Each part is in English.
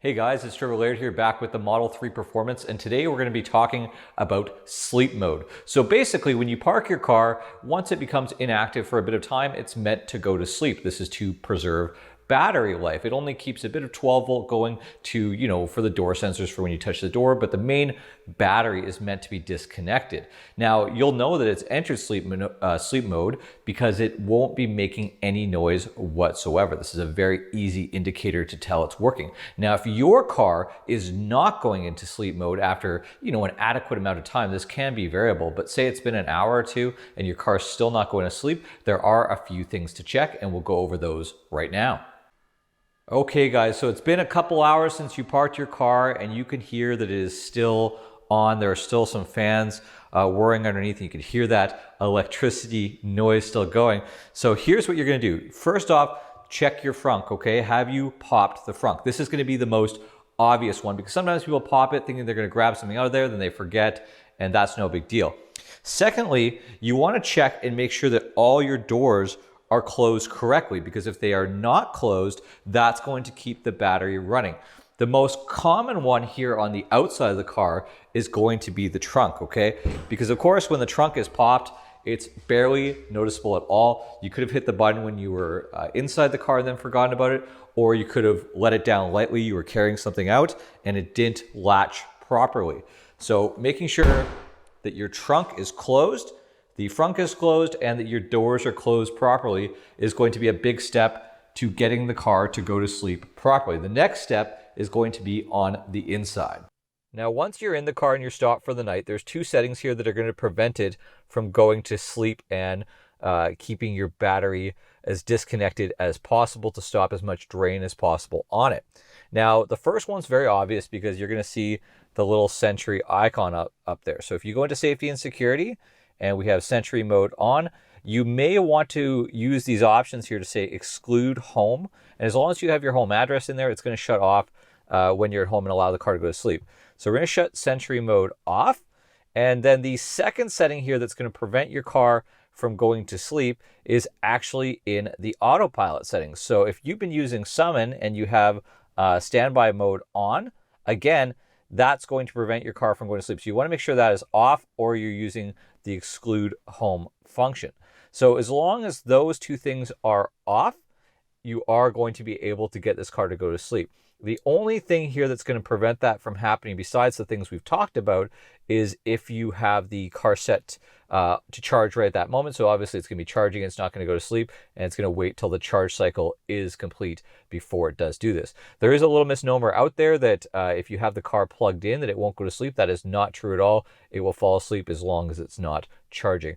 Hey guys, it's Trevor Laird here back with the Model 3 Performance, and today we're going to be talking about sleep mode. So basically, when you park your car, once it becomes inactive for a bit of time, it's meant to go to sleep. This is to preserve battery life. It only keeps a bit of 12 volt going to, for the door sensors for when you touch the door, but the main battery is meant to be disconnected. Now, you'll know that it's entered sleep mode because it won't be making any noise whatsoever. This is a very easy indicator to tell it's working. Now, if your car is not going into sleep mode after, an adequate amount of time, this can be variable, but say it's been an hour or two and your car's still not going to sleep, there are a few things to check, and we'll go over those right now. Okay guys, so it's been a couple hours since you parked your car and you can hear that it is still on. There are still some fans whirring underneath. You can hear that electricity noise still going. So here's what you're gonna do. First off, check your frunk, okay? Have you popped the frunk? This is gonna be the most obvious one because sometimes people pop it thinking they're gonna grab something out of there, then they forget, and that's no big deal. Secondly, you wanna check and make sure that all your doors are closed correctly, because if they are not closed, that's going to keep the battery running. The most common one here on the outside of the car is going to be the trunk, okay? Because of course, when the trunk is popped, it's barely noticeable at all. You could have hit the button when you were inside the car and then forgotten about it, or you could have let it down lightly. You were carrying something out and it didn't latch properly. So making sure that your trunk is closed, the frunk is closed, and that your doors are closed properly is going to be a big step to getting the car to go to sleep properly. The next step is going to be on the inside. Now, once you're in the car and you're stopped for the night, there's two settings here that are going to prevent it from going to sleep and keeping your battery as disconnected as possible to stop as much drain as possible on it. Now, the first one's very obvious because you're going to see the little Sentry icon up there. So if you go into safety and security, and we have Sentry mode on, you may want to use these options here to say exclude home. And as long as you have your home address in there, it's going to shut off when you're at home and allow the car to go to sleep. So we're going to shut Sentry mode off. And then the second setting here that's going to prevent your car from going to sleep is actually in the autopilot settings. So if you've been using Summon and you have standby mode on, again, that's going to prevent your car from going to sleep. So you want to make sure that is off, or you're using the exclude home function. So as long as those two things are off, you are going to be able to get this car to go to sleep. The only thing here that's going to prevent that from happening, besides the things we've talked about, is if you have the car set to charge right at that moment. So obviously it's going to be charging, it's not going to go to sleep, and it's going to wait till the charge cycle is complete before it does do this. There is a little misnomer out there that if you have the car plugged in, that it won't go to sleep. That is not true at all. It will fall asleep as long as it's not charging.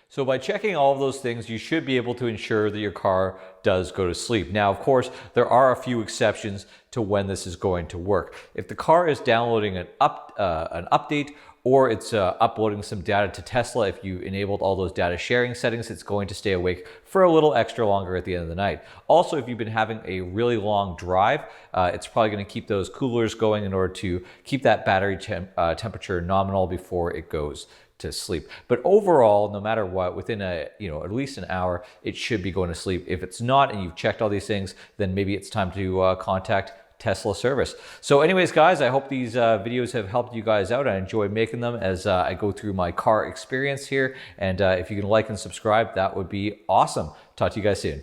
So by checking all of those things, you should be able to ensure that your car does go to sleep. Now, of course, there are a few exceptions to when this is going to work. If the car is downloading an update, or it's uploading some data to Tesla, if you enabled all those data sharing settings, it's going to stay awake for a little extra longer at the end of the night. Also, if you've been having a really long drive, it's probably going to keep those coolers going in order to keep that battery temperature nominal before it goes to sleep. But overall, no matter what, within at least an hour, it should be going to sleep. If it's not, and you've checked all these things, then maybe it's time to contact Tesla service. So anyways, guys, I hope these videos have helped you guys out. I enjoy making them as I go through my car experience here. And if you can like and subscribe, that would be awesome. Talk to you guys soon.